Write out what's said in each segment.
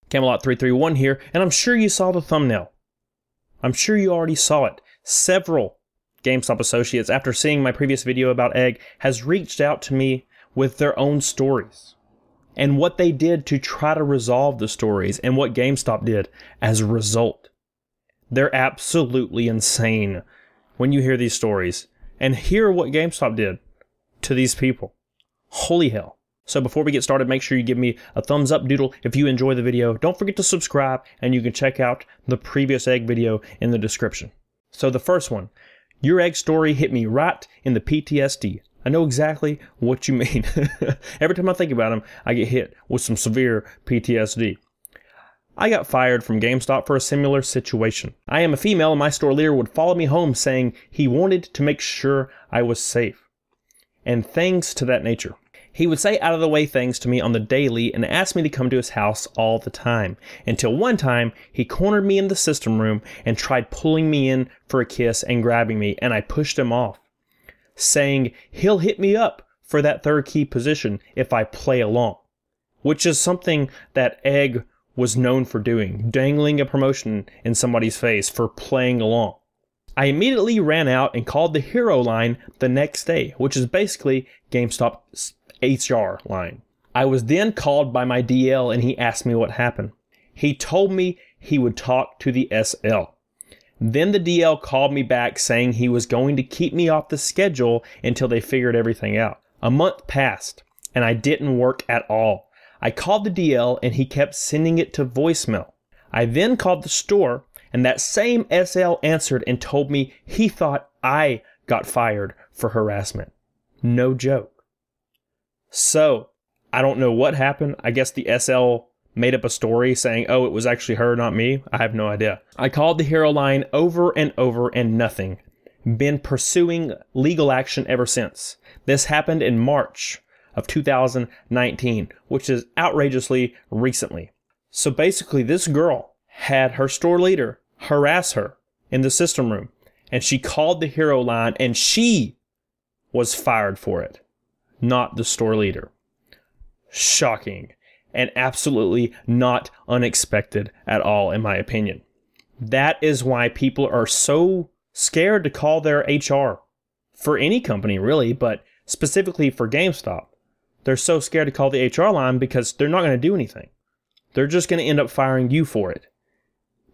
Camelot331 here, and I'm sure you saw the thumbnail. I'm sure you already saw it. Several GameStop associates, after seeing my previous video about egg, has reached out to me with their own stories and what they did to try to resolve the stories and what GameStop did as a result. They're absolutely insane when you hear these stories and hear what GameStop did to these people. Holy hell. So before we get started, make sure you give me a thumbs up doodle if you enjoy the video. Don't forget to subscribe, and you can check out the previous egg video in the description. So the first one, your egg story hit me right in the PTSD. I know exactly what you mean. Every time I think about them, I get hit with some severe PTSD. I got fired from GameStop for a similar situation. I am a female, and my store leader would follow me home saying he wanted to make sure I was safe, and things to that nature. He would say out-of-the-way things to me on the daily and ask me to come to his house all the time, until one time he cornered me in the system room and tried pulling me in for a kiss and grabbing me, and I pushed him off, saying he'll hit me up for that third key position if I play along, which is something that Egg was known for doing, dangling a promotion in somebody's face for playing along. I immediately ran out and called the hero line the next day, which is basically GameStop's HR line. I was then called by my DL and he asked me what happened. He told me he would talk to the SL. Then the DL called me back saying he was going to keep me off the schedule until they figured everything out. A month passed and I didn't work at all. I called the DL and he kept sending it to voicemail. I then called the store and that same SL answered and told me he thought I got fired for harassment. No joke. So, I don't know what happened. I guess the SL made up a story saying, oh, it was actually her, not me. I have no idea. I called the hero line over and over and nothing. Been pursuing legal action ever since. This happened in March of 2019, which is outrageously recently. So basically, this girl had her store leader harass her in the system room, and she called the hero line, and she was fired for it, not the store leader. Shocking and absolutely not unexpected at all, in my opinion. That is why people are so scared to call their HR for any company, really, but specifically for GameStop. They're so scared to call the HR line because they're not going to do anything. They're just going to end up firing you for it.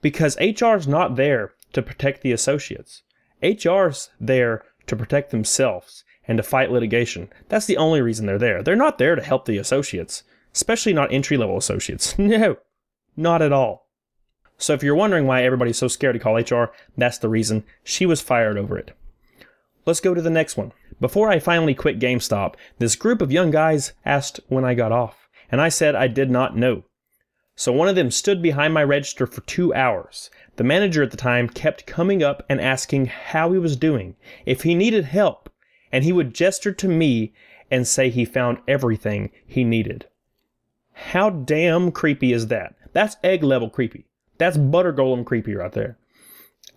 Because HR is not there to protect the associates. HR's there to protect themselves and to fight litigation. That's the only reason they're there. They're not there to help the associates, especially not entry-level associates. No, not at all. So if you're wondering why everybody's so scared to call HR, that's the reason. She was fired over it. Let's go to the next one. Before I finally quit GameStop, this group of young guys asked when I got off, and I said I did not know. So one of them stood behind my register for 2 hours. The manager at the time kept coming up and asking how he was doing, if he needed help, and he would gesture to me and say he found everything he needed. How damn creepy is that? That's egg level creepy. That's butter golem creepy right there.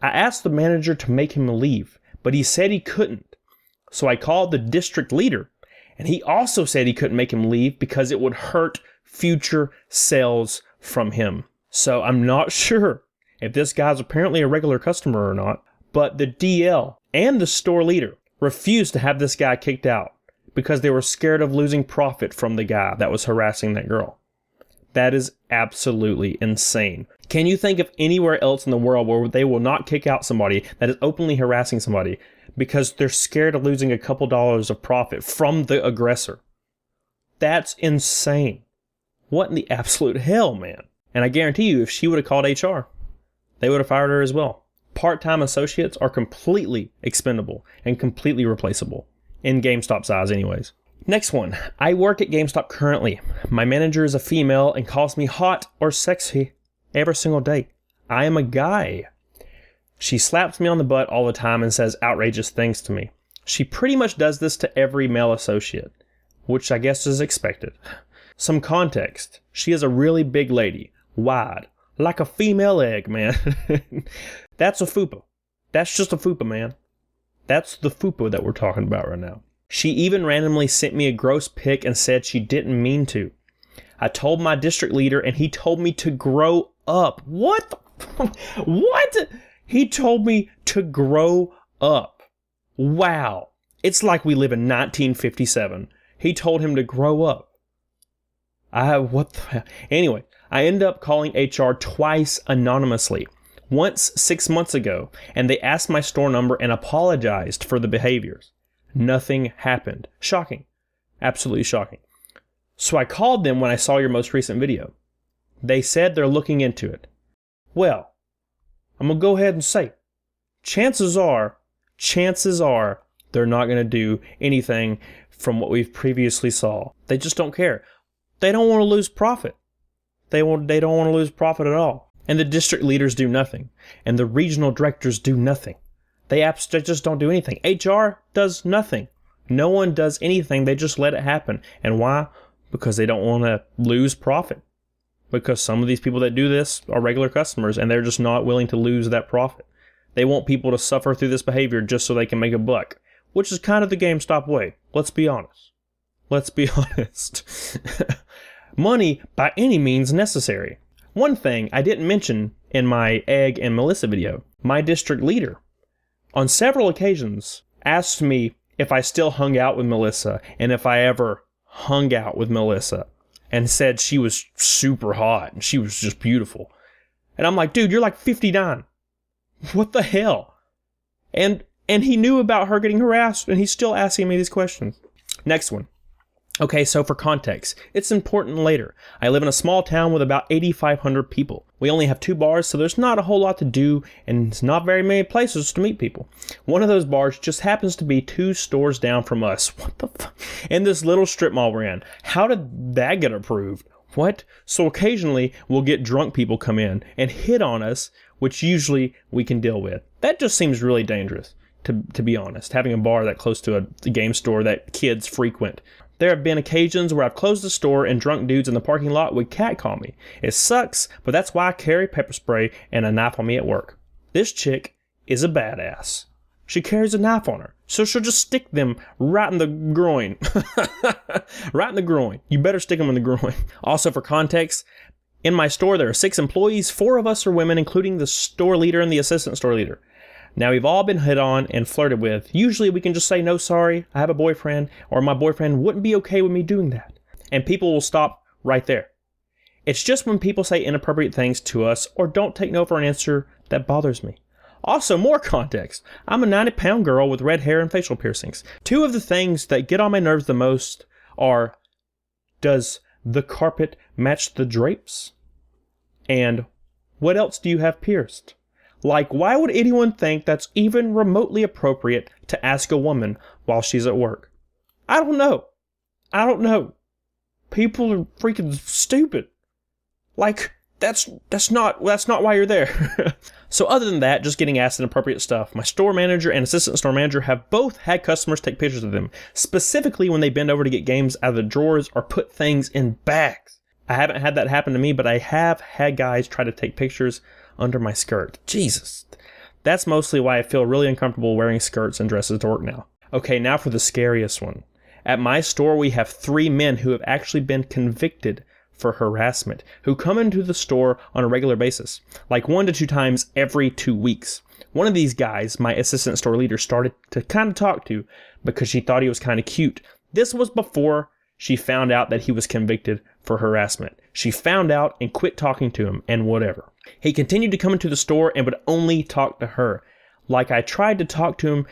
I asked the manager to make him leave, but he said he couldn't. So I called the district leader, and he also said he couldn't make him leave because it would hurt future sales from him. So I'm not sure if this guy's apparently a regular customer or not, but the DL and the store leader refused to have this guy kicked out because they were scared of losing profit from the guy that was harassing that girl. That is absolutely insane. Can you think of anywhere else in the world where they will not kick out somebody that is openly harassing somebody because they're scared of losing a couple dollars of profit from the aggressor? That's insane. What in the absolute hell, man? And I guarantee you, if she would have called HR, they would have fired her as well. Part-time associates are completely expendable and completely replaceable. In GameStop's eyes anyways. Next one. I work at GameStop currently. My manager is a female and calls me hot or sexy every single day. I am a guy. She slaps me on the butt all the time and says outrageous things to me. She pretty much does this to every male associate, which I guess is expected. Some context. She is a really big lady. Wide. Like a female egg, man. That's a fupa. That's just a fupa, man. That's the fupa that we're talking about right now. She even randomly sent me a gross pic and said she didn't mean to. I told my district leader and he told me to grow up. What? What? He told me to grow up. Wow. It's like we live in 1957. He told him to grow up. What the? Anyway, I ended up calling HR twice anonymously. Once 6 months ago, and they asked my store number and apologized for the behaviors. Nothing happened. Shocking. Absolutely shocking. So I called them when I saw your most recent video. They said they're looking into it. Well, I'm going to go ahead and say, chances are, they're not going to do anything from what we've previously saw. They just don't care. They don't want to lose profit. They don't want to lose profit at all. And the district leaders do nothing. And the regional directors do nothing. They just don't do anything. HR does nothing. No one does anything. They just let it happen. And why? Because they don't want to lose profit. Because some of these people that do this are regular customers and they're just not willing to lose that profit. They want people to suffer through this behavior just so they can make a buck. Which is kind of the GameStop way. Let's be honest. Let's be honest. Money by any means necessary. One thing I didn't mention in my Egg and Melissa video, my district leader, on several occasions, asked me if I still hung out with Melissa and if I ever hung out with Melissa, and said she was super hot and she was just beautiful. And I'm like, dude, you're like 59. What the hell? And he knew about her getting harassed and he's still asking me these questions. Next one. Okay, so for context, it's important later. I live in a small town with about 8,500 people. We only have 2 bars, so there's not a whole lot to do, and it's not very many places to meet people. One of those bars just happens to be 2 stores down from us. What the fuck? In this little strip mall we're in. How did that get approved? What? So occasionally, we'll get drunk people come in and hit on us, which usually we can deal with. That just seems really dangerous, to be honest, having a bar that close to a game store that kids frequent. There have been occasions where I've closed the store and drunk dudes in the parking lot would catcall me. It sucks, but that's why I carry pepper spray and a knife on me at work. This chick is a badass. She carries a knife on her, so she'll just stick them right in the groin. Right in the groin. You better stick them in the groin. Also, for context, in my store there are 6 employees. 4 of us are women, including the store leader and the assistant store leader. Now, we've all been hit on and flirted with. Usually we can just say, no, sorry, I have a boyfriend, or my boyfriend wouldn't be okay with me doing that. And people will stop right there. It's just when people say inappropriate things to us or don't take no for an answer that bothers me. Also, more context. I'm a 90-pound girl with red hair and facial piercings. 2 of the things that get on my nerves the most are, does the carpet match the drapes? And what else do you have pierced? Like, why would anyone think that's even remotely appropriate to ask a woman while she's at work? I don't know. I don't know. People are freaking stupid. Like, that's not why you're there. So other than that, just getting asked inappropriate stuff, my store manager and assistant store manager have both had customers take pictures of them, specifically when they bend over to get games out of the drawers or put things in bags. I haven't had that happen to me, but I have had guys try to take pictures under my skirt. Jesus. That's mostly why I feel really uncomfortable wearing skirts and dresses to work now. Okay, now for the scariest one. At my store, we have 3 men who have actually been convicted for harassment, who come into the store on a regular basis, like 1 to 2 times every 2 weeks. One of these guys, my assistant store leader, started to kind of talk to because she thought he was kind of cute. This was before she found out that he was convicted for harassment. She found out and quit talking to him and whatever. He continued to come into the store and would only talk to her. Like, I tried to talk to him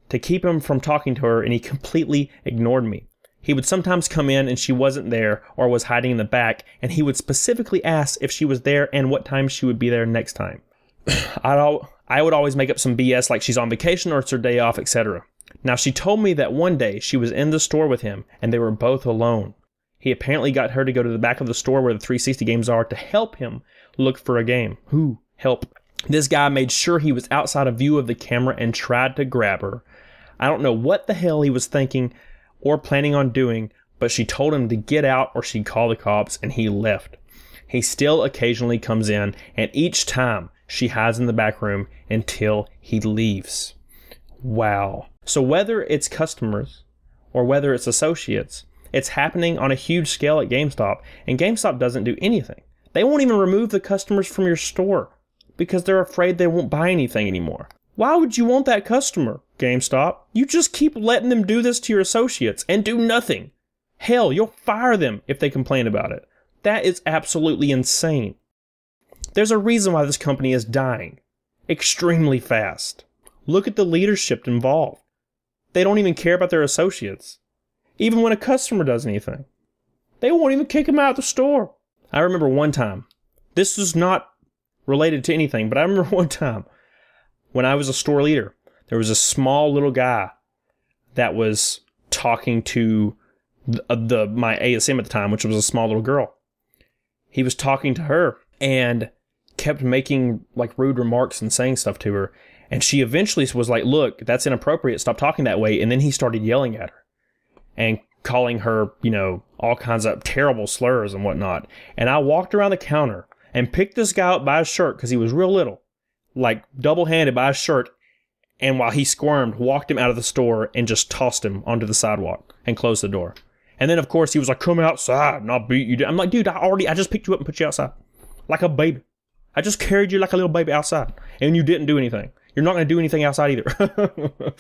to keep him from talking to her, and he completely ignored me. He would sometimes come in and she wasn't there or was hiding in the back, and he would specifically ask if she was there and what time she would be there next time. I would always make up some BS like she's on vacation or it's her day off, etc. Now, she told me that one day she was in the store with him and they were both alone. He apparently got her to go to the back of the store where the 360 games are to help him look for a game. Who? Help. This guy made sure he was outside of view of the camera and tried to grab her. I don't know what the hell he was thinking or planning on doing, but she told him to get out or she'd call the cops, and he left. He still occasionally comes in, and each time she hides in the back room until he leaves. Wow. So whether it's customers or whether it's associates, It's happening on a huge scale at GameStop, and GameStop doesn't do anything. They won't even remove the customers from your store because they're afraid they won't buy anything anymore. Why would you want that customer, GameStop? You just keep letting them do this to your associates and do nothing. Hell, you'll fire them if they complain about it. That is absolutely insane. There's a reason why this company is dying extremely fast. Look at the leadership involved. They don't even care about their associates. Even when a customer does anything, they won't even kick them out of the store. I remember one time, this is not related to anything, but I remember one time when I was a store leader, there was a small little guy that was talking to my ASM at the time, which was a small little girl. He was talking to her and kept making like rude remarks and saying stuff to her. And she eventually was like, look, that's inappropriate. Stop talking that way. And then he started yelling at her and calling her, you know, all kinds of terrible slurs and whatnot. And I walked around the counter and picked this guy up by his shirt because he was real little, like double-handed by his shirt. And while he squirmed, walked him out of the store and just tossed him onto the sidewalk and closed the door. And then, of course, he was like, come outside and I'll beat you. I'm like, dude, I just picked you up and put you outside like a baby. I just carried you like a little baby outside and you didn't do anything. You're not going to do anything outside either.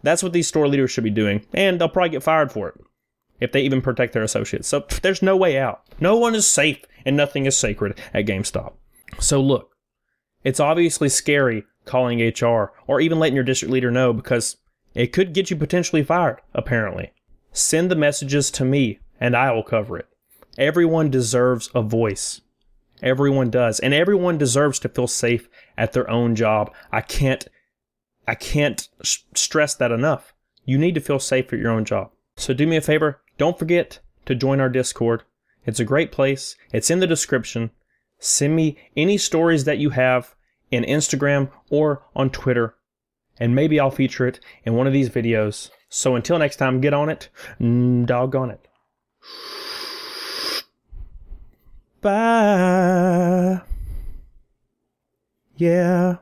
That's what these store leaders should be doing. And they'll probably get fired for it if they even protect their associates. So there's no way out. No one is safe and nothing is sacred at GameStop. So look, it's obviously scary calling HR or even letting your district leader know because it could get you potentially fired, apparently. Send the messages to me and I will cover it. Everyone deserves a voice. Everyone does. And everyone deserves to feel safe at their own job. I can't stress that enough. You need to feel safe at your own job. So do me a favor. Don't forget to join our Discord. It's a great place. It's in the description. Send me any stories that you have in Instagram or on Twitter. And maybe I'll feature it in one of these videos. So until next time, get on it. Doggone it. Bye. Yeah.